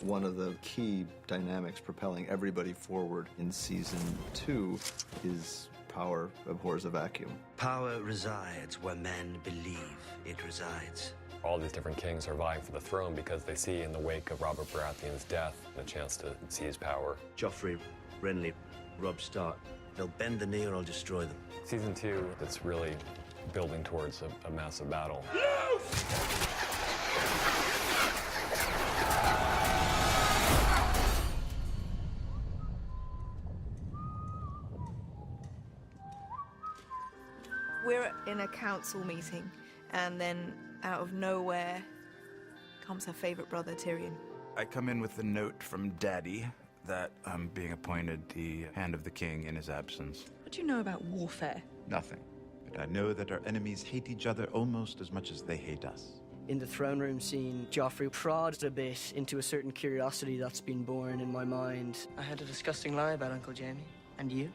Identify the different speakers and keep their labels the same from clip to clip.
Speaker 1: One of the key dynamics propelling everybody forward in Season 2 is power abhors a vacuum.
Speaker 2: Power resides where men believe it resides.
Speaker 3: All these different kings are vying for the throne because they see in the wake of Robert Baratheon's death a chance to seize power.
Speaker 2: Joffrey, Renly, Robb Stark, they'll bend the knee or I'll destroy them.
Speaker 3: Season 2, it's really building towards a massive battle.
Speaker 4: We're in a council meeting, and then out of nowhere comes her favorite brother, Tyrion.
Speaker 5: I come in with a note from Daddy that I'm being appointed the Hand of the King in his absence.
Speaker 4: What do you know about warfare?
Speaker 6: Nothing. But I know that our enemies hate each other almost as much as they hate us.
Speaker 7: In the throne room scene, Joffrey prods a bit into a certain curiosity that's been born in my mind. I had a disgusting lie about Uncle Jamie. And you?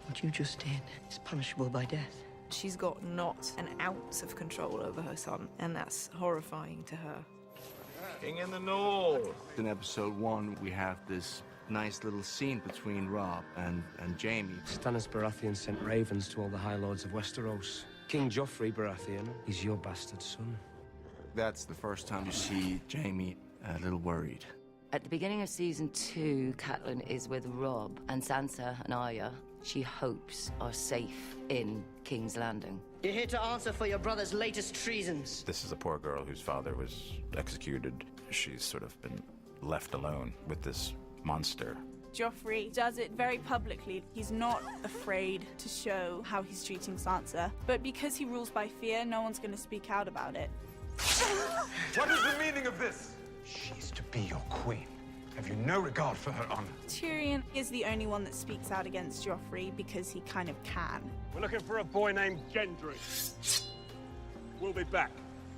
Speaker 7: What you just did is punishable by death.
Speaker 4: She's got not an ounce of control over her son, and that's horrifying to her.
Speaker 8: King in the North. In episode 1, we have this nice little scene between Robb and Jaime.
Speaker 9: Stannis Baratheon sent ravens to all the High Lords of Westeros. King Joffrey Baratheon is your bastard son.
Speaker 8: That's the first time you see Jaime a little worried.
Speaker 10: At the beginning of Season 2, Catelyn is with Robb, and Sansa and Arya, she hopes, are safe in King's Landing.
Speaker 7: You're here to answer for your brother's latest treasons.
Speaker 5: This is a poor girl whose father was executed. She's sort of been left alone with this monster.
Speaker 11: Joffrey does it very publicly. He's not afraid to show how he's treating Sansa, but because he rules by fear, no one's going to speak out about it.
Speaker 12: What is the meaning of this? She's to be your queen. Have you no regard for her honor?
Speaker 11: Tyrion is the only one that speaks out against Joffrey because he kind of can.
Speaker 13: We're looking for a boy named Gendry. We'll be back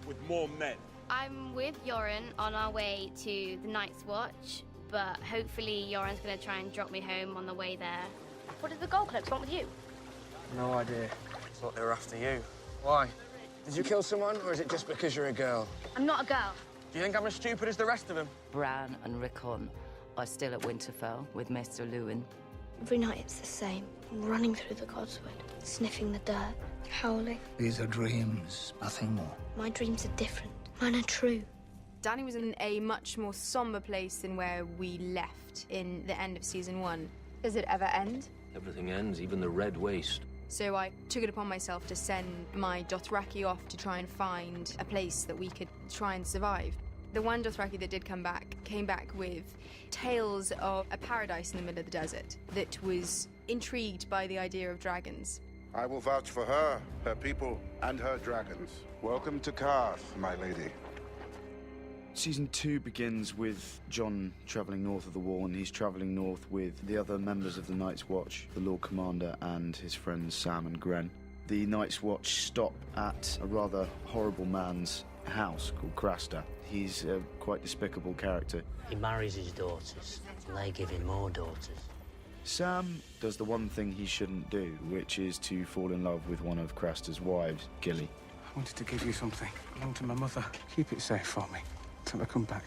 Speaker 13: with more men.
Speaker 14: I'm with Yoren on our way to the Night's Watch, but hopefully Yoren's going to try and drop me home on the way there. What did the Gold Cloaks want with you?
Speaker 9: No idea. I thought they were after you. Why? Did you kill someone, or is it just because you're a girl?
Speaker 14: I'm not a girl.
Speaker 9: Do you think I'm as stupid as the rest of them?
Speaker 10: Bran and Rickon are still at Winterfell with Mr. Lewin.
Speaker 15: Every night it's the same. I'm running through the Godswood, sniffing the dirt, howling.
Speaker 16: These are dreams, nothing more.
Speaker 15: My dreams are different. Mine are true.
Speaker 17: Dany was in a much more somber place than where we left in the end of Season 1. Does it ever end?
Speaker 18: Everything ends, even the Red Waste.
Speaker 17: So I took it upon myself to send my Dothraki off to try and find a place that we could try and survive. The one Dothraki that did come back came back with tales of a paradise in the middle of the desert that was intrigued by the idea of dragons.
Speaker 19: I will vouch for her, her people, and her dragons. Welcome to Karth, my lady.
Speaker 5: Season 2 begins with Jon travelling north of the wall, and he's travelling north with the other members of the Night's Watch, the Lord Commander and his friends Sam and Gren. The Night's Watch stop at a rather horrible man's house called Craster. He's a quite despicable character.
Speaker 20: He marries his daughters, and they give him more daughters.
Speaker 5: Sam does the one thing he shouldn't do, which is to fall in love with one of Craster's wives, Gilly.
Speaker 9: I wanted to give you something. Belonged to my mother. Keep it safe for me till I come back.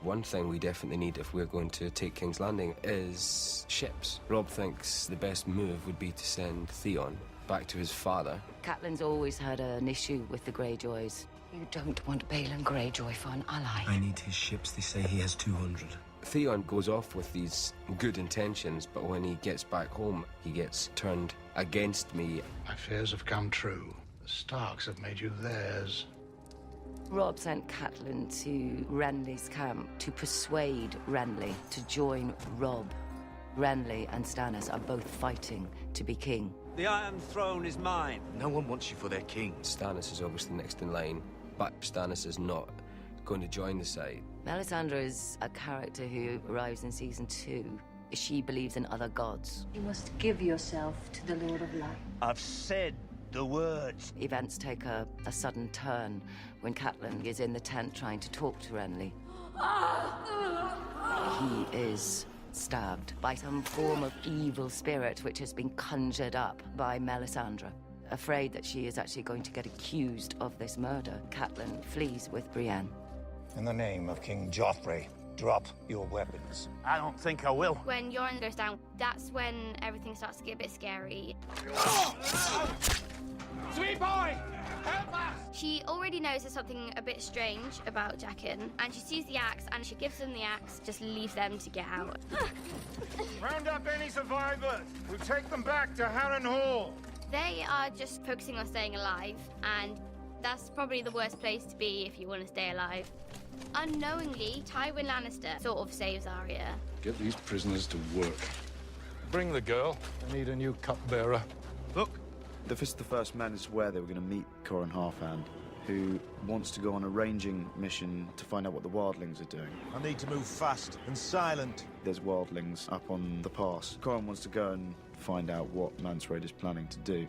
Speaker 18: One thing we definitely need if we're going to take King's Landing is ships. Robb thinks the best move would be to send Theon back to his father.
Speaker 10: Catelyn's always had an issue with the Greyjoys. You don't want Balon Greyjoy for an ally.
Speaker 18: I need his ships. They say he has 200. Theon goes off with these good intentions, but when he gets back home, he gets turned against me.
Speaker 16: My fears have come true. The Starks have made you theirs.
Speaker 10: Robb sent Catelyn to Renly's camp to persuade Renly to join Robb. Renly and Stannis are both fighting to be king.
Speaker 2: The Iron Throne is mine.
Speaker 18: No one wants you for their king. Stannis is obviously next in line, but Stannis is not going to join the side.
Speaker 10: Melisandre is a character who arrives in Season 2. She believes in other gods.
Speaker 7: You must give yourself to the Lord of Light.
Speaker 2: I've said the words.
Speaker 10: Events take a sudden turn when Catelyn is in the tent trying to talk to Renly. He is stabbed by some form of evil spirit which has been conjured up by Melisandre. Afraid that she is actually going to get accused of this murder, Catelyn flees with Brienne.
Speaker 12: In the name of King Joffrey, drop your weapons.
Speaker 9: I don't think I will.
Speaker 14: When Yoren goes down, that's when everything starts to get a bit scary.
Speaker 9: Sweet boy! Help us!
Speaker 14: She already knows there's something a bit strange about Jaqen, and she sees the axe, and she gives them the axe, just leaves them to get out.
Speaker 9: Round up any survivors. We'll take them back to Harrenhal.
Speaker 14: They are just focusing on staying alive, and that's probably the worst place to be if you want to stay alive. Unknowingly, Tywin Lannister sort of saves Arya.
Speaker 16: Get these prisoners to work.
Speaker 12: Bring the girl. I need a new cupbearer.
Speaker 5: Look. The Fist of the First Men is where they were going to meet Corin Halfhand, who wants to go on a ranging mission to find out what the wildlings are doing.
Speaker 9: I need to move fast and silent.
Speaker 5: There's wildlings up on the pass. Corin wants to go and find out what Mansraid is planning to do.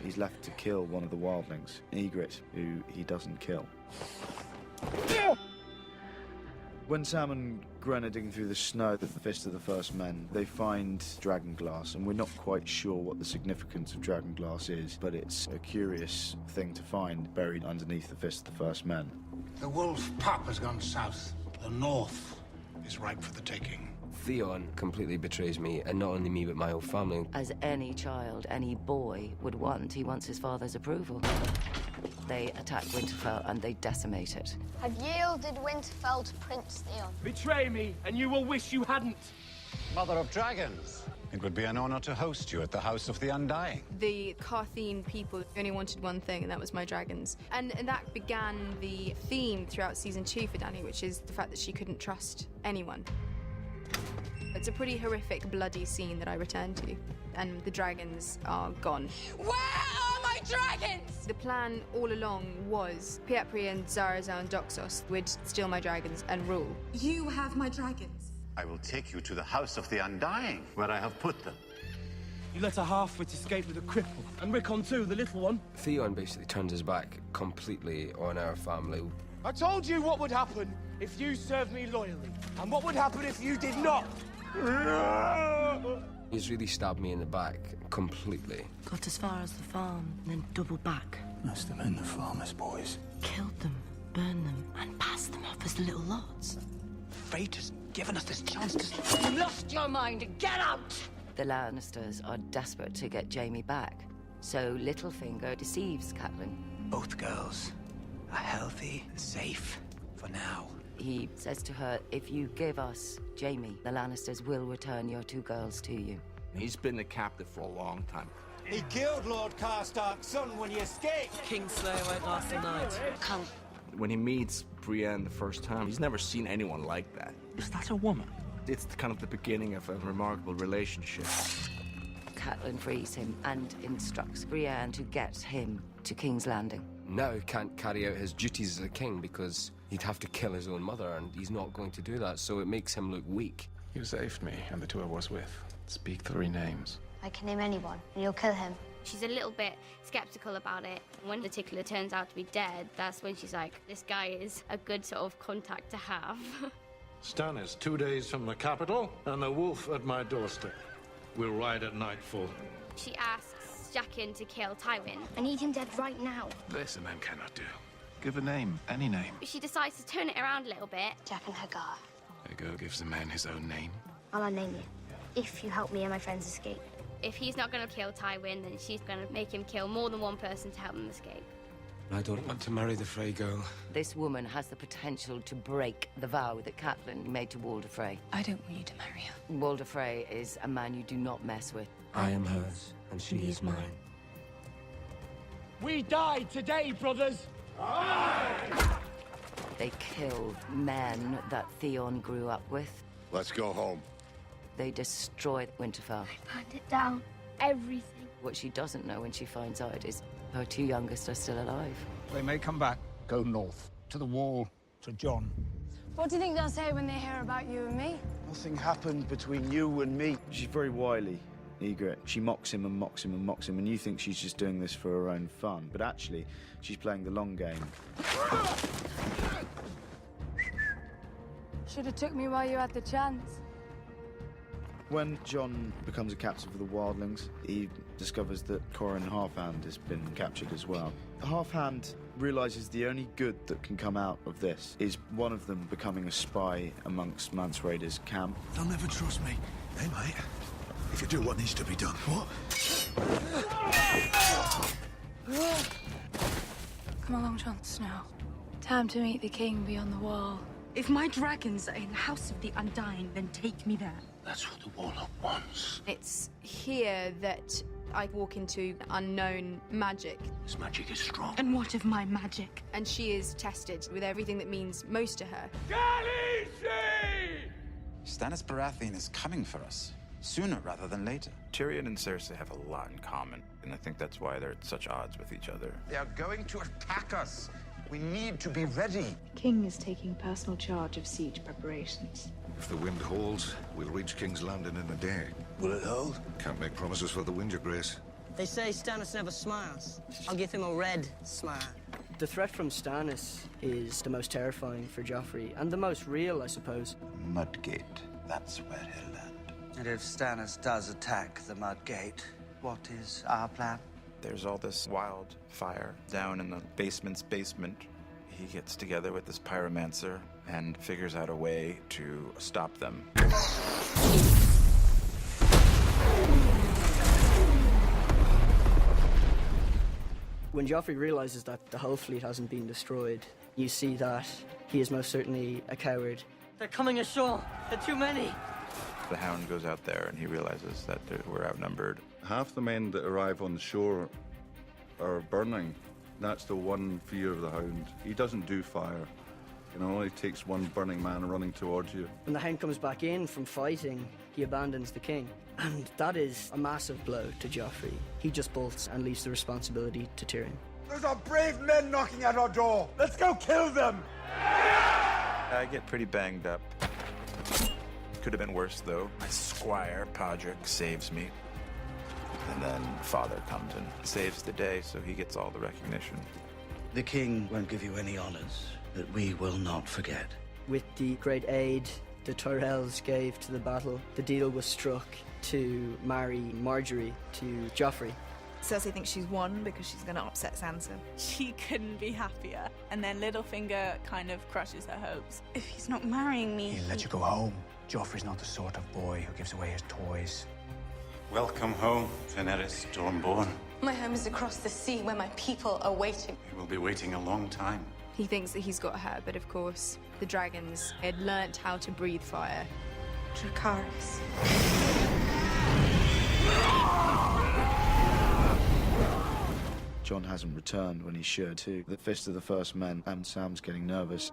Speaker 5: He's left to kill one of the wildlings, Ygritte, who he doesn't kill. When Sam and Gren are digging through the snow at the Fist of the First Men, they find dragonglass, and we're not quite sure what the significance of dragonglass is, but it's a curious thing to find buried underneath the Fist of the First Men.
Speaker 16: The wolf pup has gone south. The north is ripe for the taking.
Speaker 18: Theon completely betrays me, and not only me, but my whole family.
Speaker 10: As any child, any boy would want, he wants his father's approval. They attack Winterfell and they decimate it.
Speaker 15: I've yielded Winterfell to Prince Theon.
Speaker 13: Betray me, and you will wish you hadn't.
Speaker 12: Mother of Dragons, it would be an honor to host you at the House of the Undying.
Speaker 17: The Carthene people only wanted one thing, and that was my dragons. And that began the theme throughout season 2 for Dany, which is the fact that she couldn't trust anyone. It's a pretty horrific, bloody scene that I return to, and the dragons are gone.
Speaker 15: Where are my dragons?
Speaker 17: The plan all along was Pietri and Zarazao and Doxos would steal my dragons and rule.
Speaker 15: You have my dragons.
Speaker 12: I will take you to the House of the Undying, where I have put them.
Speaker 13: You let a half-wit escape with a cripple, and Rickon too, the little one.
Speaker 18: Theon basically turns his back completely on our family.
Speaker 13: I told you what would happen if you served me loyally, and what would happen if you did not.
Speaker 18: He's really stabbed me in the back completely.
Speaker 10: Got as far as the farm, then doubled back.
Speaker 16: Must have been the farmers' boys.
Speaker 10: Killed them, burned them, and passed them off as little lots.
Speaker 9: Fate has given us this chance to...
Speaker 10: You lost your mind! Get out! The Lannisters are desperate to get Jaime back, so Littlefinger deceives Catelyn.
Speaker 9: Both girls are healthy and safe for now.
Speaker 10: He says to her, if you give us Jaime, the Lannisters will return your 2 girls to you.
Speaker 8: He's been a captive for a long time.
Speaker 9: He killed Lord Karstark's son when he escaped.
Speaker 7: Kingslayer went last night.
Speaker 10: Come.
Speaker 8: When he meets Brienne the first time, he's never seen anyone like that.
Speaker 9: Is that a woman?
Speaker 8: It's kind of the beginning of a remarkable relationship.
Speaker 10: Catelyn frees him and instructs Brienne to get him to King's Landing.
Speaker 18: Now he can't carry out his duties as a king because he'd have to kill his own mother, and he's not going to do that, so it makes him look weak.
Speaker 12: You saved me and the 2 I was with. Speak 3 names.
Speaker 15: I can name anyone, and you'll kill him.
Speaker 14: She's a little bit skeptical about it. When the tickler turns out to be dead, that's when she's like, this guy is a good sort of contact to have.
Speaker 12: Stannis 2 days from the capital, and the wolf at my doorstep. We'll ride at nightfall.
Speaker 14: She asks Jaqen to kill Tywin. I need him dead right now.
Speaker 12: This a man cannot do. Give a name, any name.
Speaker 14: She decides to turn it around a little bit.
Speaker 15: Jaqen Hagar.
Speaker 12: Hagar gives a man his own name.
Speaker 15: I'll unname you, if you help me and my friends escape.
Speaker 14: If he's not going to kill Tywin, then she's going to make him kill more than one person to help him escape.
Speaker 18: I don't want to marry the Frey girl.
Speaker 10: This woman has the potential to break the vow that Catelyn made to Walder Frey.
Speaker 15: I don't want you to marry her.
Speaker 10: Walder Frey is a man you do not mess with.
Speaker 18: I am hers, and she is mine.
Speaker 13: We died today, brothers!
Speaker 10: They kill men that Theon grew up with.
Speaker 19: Let's go home.
Speaker 10: They destroy Winterfell.
Speaker 15: I burned it down. Everything.
Speaker 10: What she doesn't know when she finds out is her 2 youngest are still alive.
Speaker 16: They may come back. Go north. To the wall. To Jon.
Speaker 15: What do you think they'll say when they hear about you and me?
Speaker 5: Nothing happened between you and me. She's very wily, Ygritte. She mocks him and mocks him and mocks him, and you think she's just doing this for her own fun. But actually, she's playing the long game.
Speaker 15: Should have took me while you had the chance.
Speaker 5: When Jon becomes a captive of the wildlings, he discovers that Corin Halfhand has been captured as well. Halfhand realises the only good that can come out of this is one of them becoming a spy amongst Mance Rayder's camp.
Speaker 21: They'll never trust me. Hey, mate. If you do what needs to be done, what?
Speaker 22: Come along, Jon Snow. Time to meet the king beyond the wall. If my dragons are in the House of the Undying, then take me there.
Speaker 16: That's what the Warlock wants.
Speaker 17: It's here that I walk into unknown magic.
Speaker 16: This magic is strong.
Speaker 22: And what of my magic?
Speaker 17: And she is tested with everything that means most to her.
Speaker 6: Stannis Baratheon is coming for us. Sooner rather than later.
Speaker 23: Tyrion and Cersei have a lot in common, and I think that's why they're at such odds with each other.
Speaker 12: They are going to attack us. We need to be ready.
Speaker 22: King is taking personal charge of siege preparations.
Speaker 21: If the wind holds, we'll reach King's Landing in a day.
Speaker 20: Will it hold?
Speaker 21: Can't make promises for the wind, Your Grace.
Speaker 7: They say Stannis never smiles. I'll give him a red smile. The threat from Stannis is the most terrifying for Joffrey, and the most real, I suppose.
Speaker 6: Mudgate. That's where he'll land.
Speaker 9: And if Stannis does attack the Mudgate, what is our plan?
Speaker 23: There's all this wildfire down in the basement's basement. He gets together with this pyromancer and figures out a way to stop them.
Speaker 7: When Joffrey realizes that the whole fleet hasn't been destroyed, you see that he is most certainly a coward. They're coming ashore. There are too many.
Speaker 23: The Hound goes out there and he realizes that we're outnumbered.
Speaker 24: Half the men that arrive on the shore are burning. That's the one fear of the Hound. He doesn't do fire. It only takes one burning man running towards you.
Speaker 7: When the Hound comes back in from fighting, he abandons the king. And that is a massive blow to Joffrey. He just bolts and leaves the responsibility to Tyrion.
Speaker 12: Those are brave men knocking at our door. Let's go kill them.
Speaker 23: I get pretty banged up. Could have been worse, though. My squire, Podrick, saves me. And then Father comes and saves the day, so he gets all the recognition.
Speaker 9: The king won't give you any honors that we will not forget.
Speaker 7: With the great aid the Tyrells gave to the battle, the deal was struck to marry Marjorie to Joffrey.
Speaker 4: Cersei thinks she's won because she's going to upset Sansa.
Speaker 11: She couldn't be happier. And then Littlefinger kind of crushes her hopes.
Speaker 22: If he's not marrying me...
Speaker 12: He'll let you go home. Joffrey's not the sort of boy who gives away his toys. Welcome home, Daenerys Stormborn.
Speaker 22: My home is across the sea where my people are waiting.
Speaker 12: We will be waiting a long time.
Speaker 17: He thinks that he's got her, but of course, the dragons had learnt how to breathe fire.
Speaker 22: Dracarys.
Speaker 5: Jon hasn't returned when he should, too. The Fist of the First Men, and Sam's getting nervous.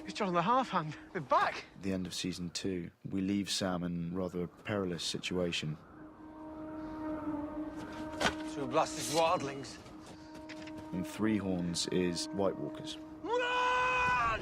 Speaker 25: It's Jon and the Half-Hand. We're back.
Speaker 5: At the end of Season 2, we leave Sam in rather a perilous situation.
Speaker 9: Two blasted wildlings.
Speaker 5: And Three Horns is White Walkers.
Speaker 25: Run!